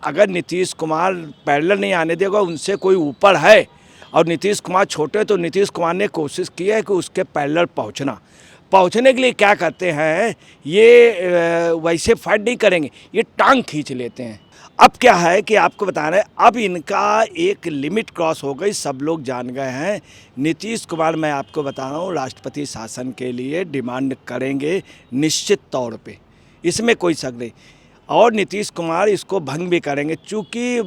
अगर नीतीश कुमार पैरेलल नहीं आने देगा, उनसे कोई ऊपर है और नीतीश कुमार छोटे, तो नीतीश कुमार ने कोशिश की है कि उसके पैरेलल पहुंचने के लिए क्या करते हैं, ये वैसे फाइट नहीं करेंगे, ये टांग खींच लेते हैं। अब क्या है कि आपको बता रहे हैं, अब इनका एक लिमिट क्रॉस हो गई, सब लोग जान गए हैं। नीतीश कुमार, मैं आपको बता रहा हूँ, राष्ट्रपति शासन के लिए डिमांड करेंगे निश्चित तौर पे, इसमें कोई शक नहीं। और नीतीश कुमार इसको भंग भी करेंगे, चूँकि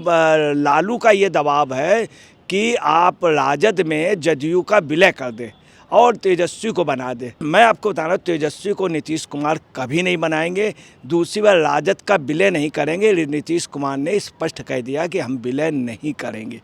लालू का ये दबाव है कि आप राजद में जदयू का विलय कर दें और तेजस्वी को बना दे। मैं आपको बता रहा हूँ, तेजस्वी को नीतीश कुमार कभी नहीं बनाएंगे। दूसरी बार राजद का विलय नहीं करेंगे। नीतीश कुमार ने स्पष्ट कह दिया कि हम विलय नहीं करेंगे।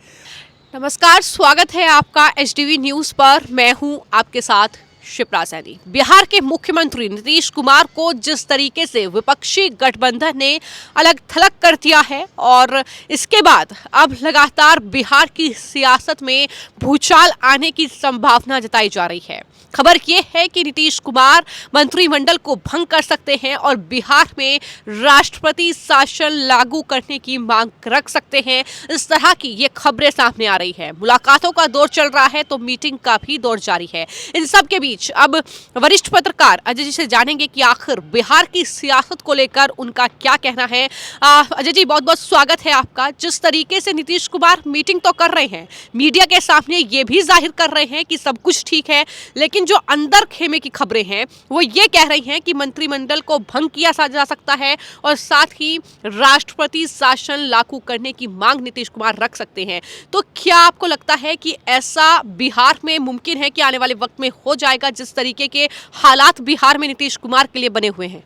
नमस्कार, स्वागत है आपका एचडीवी न्यूज़ पर। मैं हूं आपके साथ शिप्रा सैनी। बिहार के मुख्यमंत्री नीतीश कुमार को जिस तरीके से विपक्षी गठबंधन ने अलग थलग कर दिया है और इसके बाद अब लगातार बिहार की सियासत में भूचाल आने की संभावना जताई जा रही है। खबर यह है कि नीतीश कुमार मंत्रिमंडल को भंग कर सकते हैं और बिहार में राष्ट्रपति शासन लागू करने की मांग रख सकते हैं। इस तरह की ये खबरें सामने आ रही है। मुलाकातों का दौर चल रहा है तो मीटिंग का भी दौर जारी है। इन सब के बीच अब वरिष्ठ पत्रकार अजय जी से जानेंगे कि आखिर बिहार की सियासत को लेकर उनका क्या कहना है। अजय जी, बहुत बहुत स्वागत है आपका। जिस तरीके से नीतीश कुमार मीटिंग तो कर रहे हैं, मीडिया के सामने ये भी जाहिर कर रहे हैं कि सब कुछ ठीक है, लेकिन जो अंदर खेमे की खबरें हैं वो ये कह रही हैं कि मंत्रिमंडल को भंग किया जा सकता है और साथ ही राष्ट्रपति शासन लागू करने की मांग नीतीश कुमार रख सकते हैं। तो क्या आपको लगता है कि ऐसा बिहार में मुमकिन है कि आने वाले वक्त में हो जाएगा, जिस तरीके के हालात बिहार में नीतीश कुमार के लिए बने हुए हैं?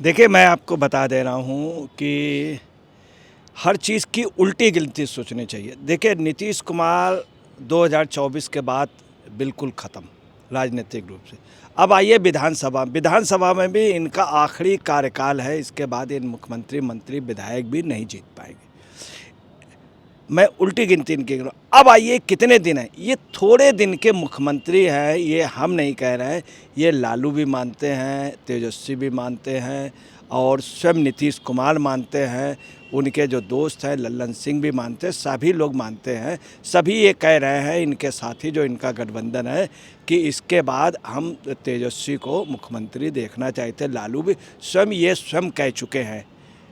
देखिए, मैं आपको बता दे रहा हूँ कि हर चीज़ की उल्टी गिनती सोचनी चाहिए। देखिए, नीतीश कुमार 2024 के बाद बिल्कुल ख़त्म राजनीतिक रूप से। अब आइए विधानसभा में भी इनका आखिरी कार्यकाल है। इसके बाद इन मुख्यमंत्री, मंत्री, विधायक भी नहीं जीत पाएंगे। मैं उल्टी गिनती इनकी करूँ। अब आइए, कितने दिन हैं? ये थोड़े दिन के मुख्यमंत्री हैं, ये हम नहीं कह रहे हैं। ये लालू भी मानते हैं, तेजस्वी भी मानते हैं और स्वयं नीतीश कुमार मानते हैं। उनके जो दोस्त हैं लल्लन सिंह भी मानते हैं, सभी लोग मानते हैं। सभी ये कह रहे हैं, इनके साथी जो इनका गठबंधन है, कि इसके बाद हम तेजस्वी को मुख्यमंत्री देखना चाहते हैं। लालू भी स्वयं कह चुके हैं।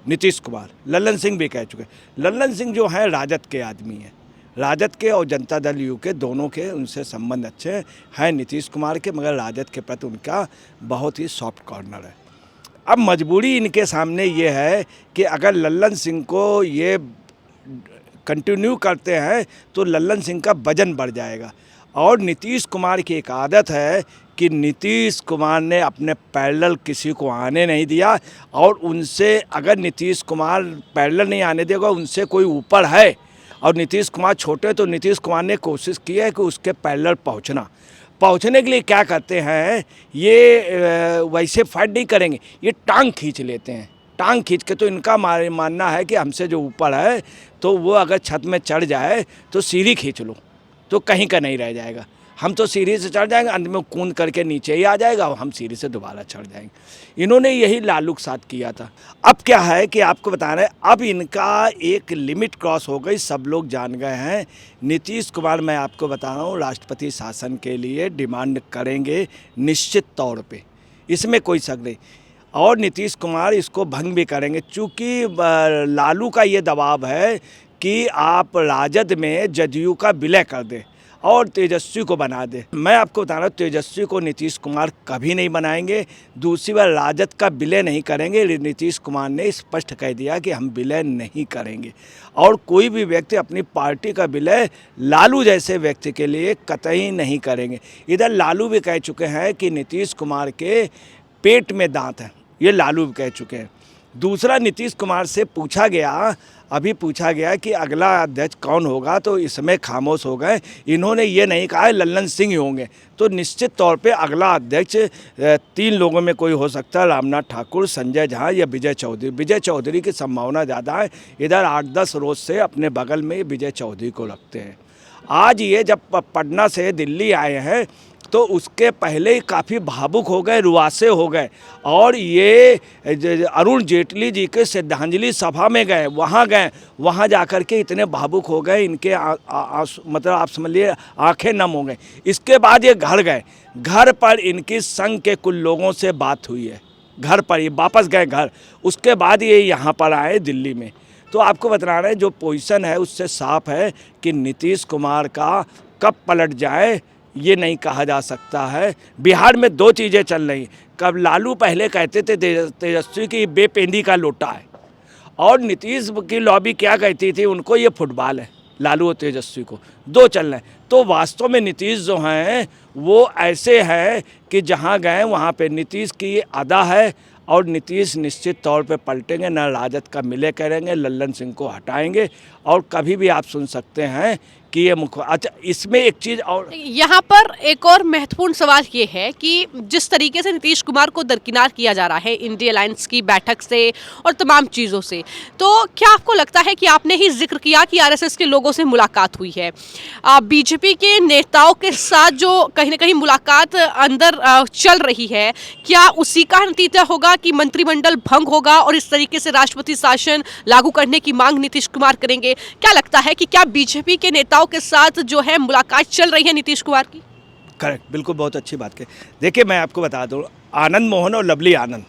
नीतीश कुमार, लल्लन सिंह भी कह चुके हैं। लल्लन सिंह जो हैं राजद के आदमी हैं, राजद के और जनता दल यू के दोनों के उनसे संबंध अच्छे हैं नीतीश कुमार के, मगर राजद के प्रति उनका बहुत ही सॉफ्ट कॉर्नर है। अब मजबूरी इनके सामने ये है कि अगर लल्लन सिंह को ये कंटिन्यू करते हैं तो लल्लन सिंह का वजन बढ़ जाएगा। और नीतीश कुमार की एक आदत है कि नीतीश कुमार ने अपने पैरेलल किसी को आने नहीं दिया, और उनसे अगर नीतीश कुमार पैरेलल नहीं आने देगा, उनसे कोई ऊपर है और नीतीश कुमार छोटे, तो नीतीश कुमार ने कोशिश की है कि उसके पैरेलल पहुंचने के लिए क्या करते हैं, ये वैसे फाइट नहीं करेंगे, ये टांग खींच लेते हैं। टांग खींच के, तो इनका मानना है कि हमसे जो ऊपर है, तो वो अगर छत में चढ़ जाए तो सीढ़ी खींच लो, तो कहीं का नहीं रह जाएगा। हम तो सीढ़ी से चढ़ जाएंगे, अंत में कूद करके नीचे ही आ जाएगा और हम सीढ़ी से दोबारा चढ़ जाएंगे। इन्होंने यही लालू के साथ किया था। अब क्या है कि आपको बता रहे हैं, अब इनका एक लिमिट क्रॉस हो गई, सब लोग जान गए हैं। नीतीश कुमार, मैं आपको बता रहा हूँ, राष्ट्रपति शासन के लिए डिमांड करेंगे निश्चित तौर पे, इसमें कोई शक नहीं। और नीतीश कुमार इसको भंग भी करेंगे, चूँकि लालू का ये दबाव है कि आप राजद में जदयू का विलय कर दें और तेजस्वी को बना दे। मैं आपको बता रहा हूँ, तेजस्वी को नीतीश कुमार कभी नहीं बनाएंगे। दूसरी बार राजद का विलय नहीं करेंगे। नीतीश कुमार ने स्पष्ट कह दिया कि हम विलय नहीं करेंगे, और कोई भी व्यक्ति अपनी पार्टी का विलय लालू जैसे व्यक्ति के लिए कतई नहीं करेंगे। इधर लालू भी कह चुके हैं कि नीतीश कुमार के पेट में दांत हैं, ये लालू भी कह चुके हैं। दूसरा, नीतीश कुमार से अभी पूछा गया कि अगला अध्यक्ष कौन होगा, तो इसमें खामोश हो गए। इन्होंने ये नहीं कहा है लल्लन सिंह ही होंगे, तो निश्चित तौर पे अगला अध्यक्ष 3 लोगों में कोई हो सकता है, रामनाथ ठाकुर, संजय झा या विजय चौधरी। विजय चौधरी की संभावना ज़्यादा है। इधर 8-10 रोज से अपने बगल में विजय चौधरी को रखते हैं। आज ये जब पटना से दिल्ली आए हैं, तो उसके पहले ही काफ़ी भावुक हो गए, रुआसे हो गए। और ये अरुण जेटली जी के श्रद्धांजलि सभा में गए, वहाँ जाकर के इतने भावुक हो गए, इनके मतलब आप समझ लिए आंखें नम हो गई। इसके बाद ये घर गए, घर पर इनकी संघ के कुछ लोगों से बात हुई है, घर पर ही वापस गए घर। उसके बाद ये यहाँ पर आए दिल्ली में। तो आपको बता रहे हैं जो पोजीशन है उससे साफ है कि नीतीश कुमार का कब पलट जाए ये नहीं कहा जा सकता है। बिहार में दो चीज़ें चल रही। कब लालू पहले कहते थे तेजस्वी की बेपेंदी का लोटा है, और नीतीश की लॉबी क्या कहती थी, उनको ये फुटबॉल है, लालू और तेजस्वी को दो चल रहे हैं। तो वास्तव में नीतीश जो हैं वो ऐसे हैं कि जहाँ गए वहाँ पे नीतीश की ये अदा है, और नीतीश निश्चित तौर पे पलटेंगे, न राजद का मिले करेंगे, लल्लन सिंह को हटाएंगे। और कभी भी आप सुन सकते हैं कि ये अच्छा इसमें एक चीज़ और यहाँ पर एक और महत्वपूर्ण सवाल ये है कि जिस तरीके से नीतीश कुमार को दरकिनार किया जा रहा है इंडिया अलायंस की बैठक से और तमाम चीज़ों से, तो क्या आपको लगता है कि आपने ही जिक्र किया कि आरएसएस के लोगों से मुलाकात हुई है, बीजेपी के नेताओं के साथ जो कहीं ना कहीं मुलाकात अंदर चल रही है, क्या उसी का नतीजा होगा कि मंत्रिमंडल भंग होगा और इस तरीके से राष्ट्रपति शासन लागू करने की मांग नीतीश कुमार करेंगे? क्या लगता है कि क्या बीजेपी के नेताओं के साथ जो है मुलाकात चल रही है नीतीश कुमार की? करेक्ट, बिल्कुल, बहुत अच्छी बात की। देखिए मैं आपको बता दूं, आनंद मोहन और लवली आनंद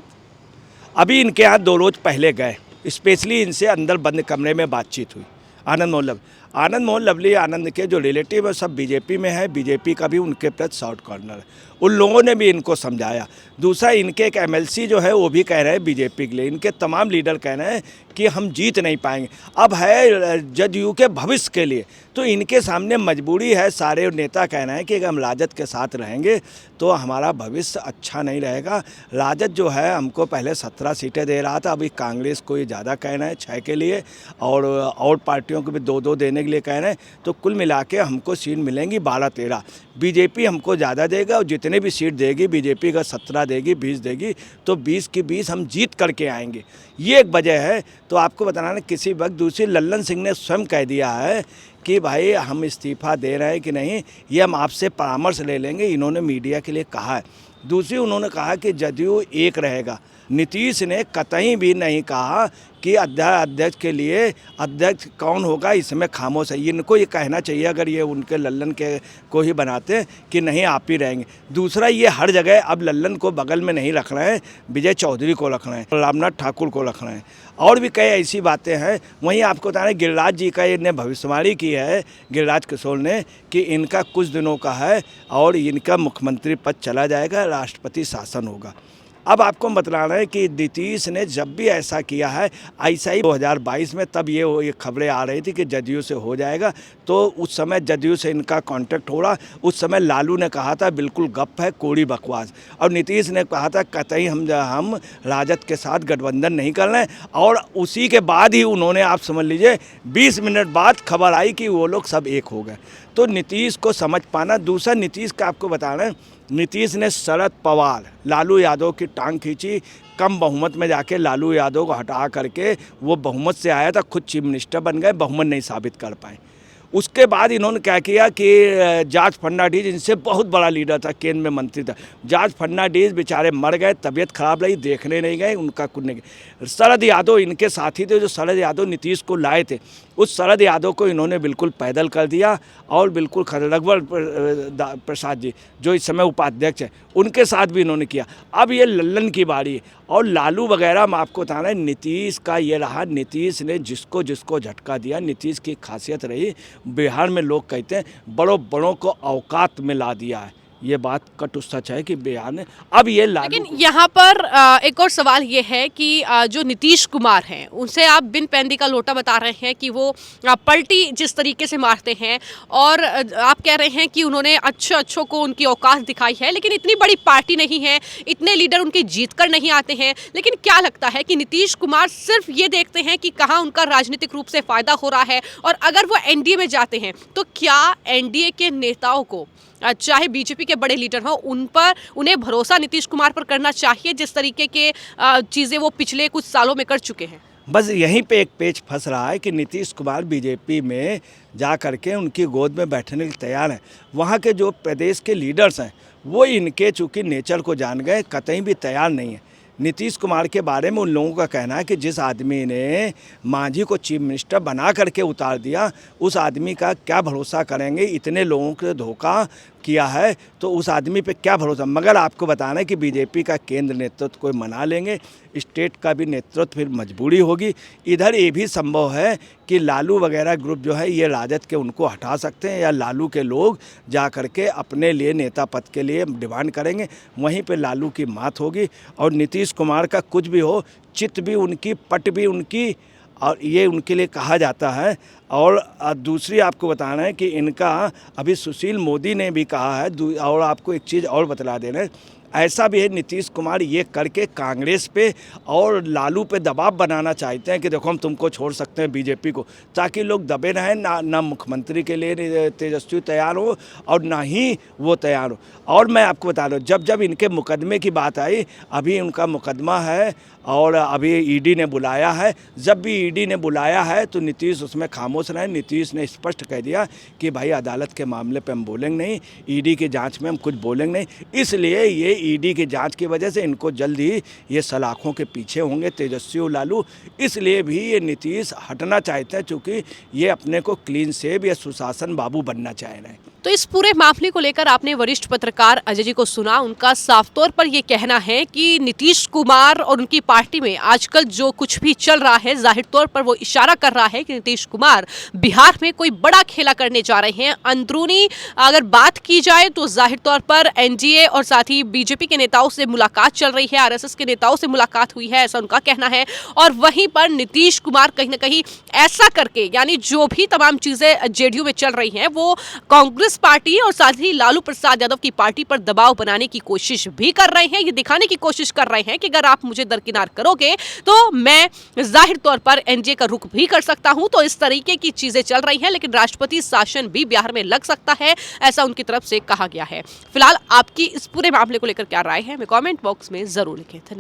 अभी इनके यहाँ 2 रोज पहले गए, स्पेशली इनसे अंदर बंद कमरे में बातचीत हुई। आनंद मोहन लवली आनंद के जो रिलेटिव है सब बीजेपी में है, बीजेपी का भी उनके प्रति सॉफ्ट कॉर्नर है, उन लोगों ने भी इनको समझाया। दूसरा, इनके एक एमएलसी जो है वो भी कह रहे हैं बीजेपी के लिए, इनके तमाम लीडर कह रहे हैं कि हम जीत नहीं पाएंगे। अब है जदयू के भविष्य के लिए, तो इनके सामने मजबूरी है। सारे नेता कह रहे हैं कि अगर हम राजद के साथ रहेंगे तो हमारा भविष्य अच्छा नहीं रहेगा। राजद जो है हमको पहले 17 सीटें दे रहा था, अभी कांग्रेस को ये ज़्यादा कह रहे हैं 6 के लिए, और पार्टियों को भी 2-2 देने के लिए कह रहे हैं। तो कुल मिला के हमको सीट मिलेंगी 12-13। बीजेपी हमको ज़्यादा देगा, और जितने भी सीट देगी बीजेपी का 17 देगी, 20 देगी, तो 20 की 20 हम जीत करके आएंगे। ये एक वजह है। तो आपको बताना है किसी वक्त दूसरी लल्लन सिंह ने स्वयं कह दिया है कि भाई हम इस्तीफ़ा दे रहे हैं कि नहीं, ये हम आपसे परामर्श ले लेंगे, इन्होंने मीडिया के लिए कहा है। दूसरी, उन्होंने कहा कि जदयू एक रहेगा। नीतीश ने कतई भी नहीं कहा कि अध्यक्ष के लिए अध्यक्ष कौन होगा, इसमें खामोश है। इनको ये कहना चाहिए अगर ये उनके लल्लन के को ही बनाते कि नहीं आप ही रहेंगे। दूसरा, ये हर जगह अब लल्लन को बगल में नहीं रख रहे हैं, विजय चौधरी को रख रहे हैं, रामनाथ ठाकुर को रख रहे हैं, और भी कई ऐसी बातें हैं। वहीं आपको बता रहे गिरिराज जी का इन्हें भविष्यवाणी की है, गिरिराज किशोर ने, कि इनका कुछ दिनों का है और इनका मुख्यमंत्री पद चला जाएगा, राष्ट्रपति शासन होगा। अब आपको बतला रहे हैं कि नीतीश ने जब भी ऐसा किया है, ऐसा ही 2022 में तब ये खबरें आ रही थी कि जदयू से हो जाएगा, तो उस समय जदयू से इनका कांटेक्ट हो रहा। उस समय लालू ने कहा था बिल्कुल गप है, कोड़ी बकवास, और नीतीश ने कहा था कतई हम राजद के साथ गठबंधन नहीं कर रहे हैं। और उसी के बाद ही उन्होंने, आप समझ लीजिए 20 मिनट बाद खबर आई कि वो लोग सब एक हो गए। तो नीतीश को समझ पाना। दूसरा, नीतीश का आपको बता रहे हैं, नीतीश ने शरद पवार, लालू यादव की टांग खींची, कम बहुमत में जाके लालू यादव को हटा करके वो बहुमत से आया था, खुद चीफ मिनिस्टर बन गए, बहुमत नहीं साबित कर पाए। उसके बाद इन्होंने क्या किया कि जॉर्ज फर्नांडीज, इनसे बहुत बड़ा लीडर था, केंद्र में मंत्री था, जॉर्ज फर्नांडीज बेचारे मर गए, तबीयत खराब रही, देखने नहीं गए, उनका कुछ नहीं गया। शरद यादव इनके साथी थे, जो शरद यादव नीतीश को लाए थे, उस शरद यादव को इन्होंने बिल्कुल पैदल कर दिया। और बिल्कुल रघुवर प्रसाद जी जो इस समय उपाध्यक्ष हैं, उनके साथ भी इन्होंने किया। अब ये लल्लन की बारी है, और लालू वगैरह मैं आपको बता रहा है, नीतीश का ये रहा, नीतीश ने जिसको जिसको झटका दिया। नीतीश की खासियत रही, बिहार में लोग कहते हैं बड़ों को औकात में ला दिया है। ये बात कटु सच है कि बिहार ने अब ये लेकिन यहाँ पर एक और सवाल ये है कि जो नीतीश कुमार हैं उनसे आप बिन पैंदी का लोटा बता रहे हैं कि वो पलटी जिस तरीके से मारते हैं, और आप कह रहे हैं कि उन्होंने अच्छों को उनकी औकात दिखाई है, लेकिन इतनी बड़ी पार्टी नहीं है, इतने लीडर उनके जीत कर नहीं आते हैं। लेकिन क्या लगता है कि नीतीश कुमार सिर्फ ये देखते हैं कि कहाँ उनका राजनीतिक रूप से फायदा हो रहा है, और अगर वो एनडीए में जाते हैं तो क्या एनडीए के नेताओं को, चाहे बीजेपी के बड़े लीडर हों, उन्हें भरोसा नीतीश कुमार पर करना चाहिए जिस तरीके के चीज़ें वो पिछले कुछ सालों में कर चुके हैं? बस यहीं पे एक पेच फंस रहा है कि नीतीश कुमार बीजेपी में जा करके उनकी गोद में बैठने के लिए तैयार हैं। वहाँ के जो प्रदेश के लीडर्स हैं वो इनके चूँकि नेचर को जान गए, कतई भी तैयार नहीं है। नीतीश कुमार के बारे में उन लोगों का कहना है कि जिस आदमी ने मांझी को चीफ मिनिस्टर बना करके उतार दिया, उस आदमी का क्या भरोसा करेंगे। इतने लोगों को धोखा किया है तो उस आदमी पे क्या भरोसा। मगर आपको बताना है कि बीजेपी का केंद्र नेतृत्व को मना लेंगे, स्टेट का भी नेतृत्व फिर मजबूरी होगी। इधर ये भी संभव है कि लालू वगैरह ग्रुप जो है ये राजद के उनको हटा सकते हैं, या लालू के लोग जा कर के अपने लिए नेता पद के लिए डिमांड करेंगे, वहीं पे लालू की मात होगी। और नीतीश कुमार का कुछ भी हो, चित भी उनकी, पट भी उनकी, और ये उनके लिए कहा जाता है। और दूसरी आपको बताना है कि इनका अभी सुशील मोदी ने भी कहा है। और आपको एक चीज़ और बतला देना है, ऐसा भी है नीतीश कुमार ये करके कांग्रेस पे और लालू पे दबाव बनाना चाहते हैं कि देखो हम तुमको छोड़ सकते हैं बीजेपी को, ताकि लोग दबे रहें। ना मुख्यमंत्री के लिए तेजस्वी तैयार हो और ना ही वो तैयार हो। और मैं आपको बता रहा हूँ, जब इनके मुकदमे की बात आई, अभी उनका मुकदमा है और अभी ईडी ने बुलाया है। जब भी ईडी ने बुलाया है तो नीतीश उसमें खामोश रहे। नीतीश ने स्पष्ट कह दिया कि भाई अदालत के मामले पे हम बोलेंगे नहीं, ईडी की जांच में हम कुछ बोलेंगे नहीं। इसलिए ये ईडी की जांच की वजह से इनको जल्द ही ये सलाखों के पीछे होंगे तेजस्वी और लालू। इसलिए भी ये नीतीश हटना चाहते हैं, चूँकि ये अपने को क्लीन सेव या सुशासन बाबू बनना चाह रहे हैं। तो इस पूरे मामले को लेकर आपने वरिष्ठ पत्रकार अजय जी को सुना। उनका साफ तौर पर यह कहना है कि नीतीश कुमार और उनकी पार्टी में आजकल जो कुछ भी चल रहा है, जाहिर तौर पर वो इशारा कर रहा है कि नीतीश कुमार बिहार में कोई बड़ा खेला करने जा रहे हैं। अंदरूनी अगर बात की जाए तो जाहिर तौर पर एनडीए और साथ ही बीजेपी के नेताओं से मुलाकात चल रही है, आरएसएस के नेताओं से मुलाकात हुई है, ऐसा उनका कहना है। और वहीं पर नीतीश कुमार कहीं ना कहीं ऐसा करके, यानी जो भी तमाम चीजें जेडीयू में चल रही हैं, वो कांग्रेस पार्टी और साथ ही लालू प्रसाद यादव की पार्टी पर दबाव बनाने की कोशिश भी कर रहे हैं। ये दिखाने की कोशिश कर रहे हैं कि अगर आप मुझे दरकिनार करोगे तो मैं जाहिर तौर पर एनडीए का रुख भी कर सकता हूं। तो इस तरीके की चीजें चल रही हैं, लेकिन राष्ट्रपति शासन भी बिहार में लग सकता है, ऐसा उनकी तरफ से कहा गया है। फिलहाल आपकी इस पूरे मामले को लेकर क्या राय है, हमें कमेंट बॉक्स में जरूर लिखें। धन्यवाद।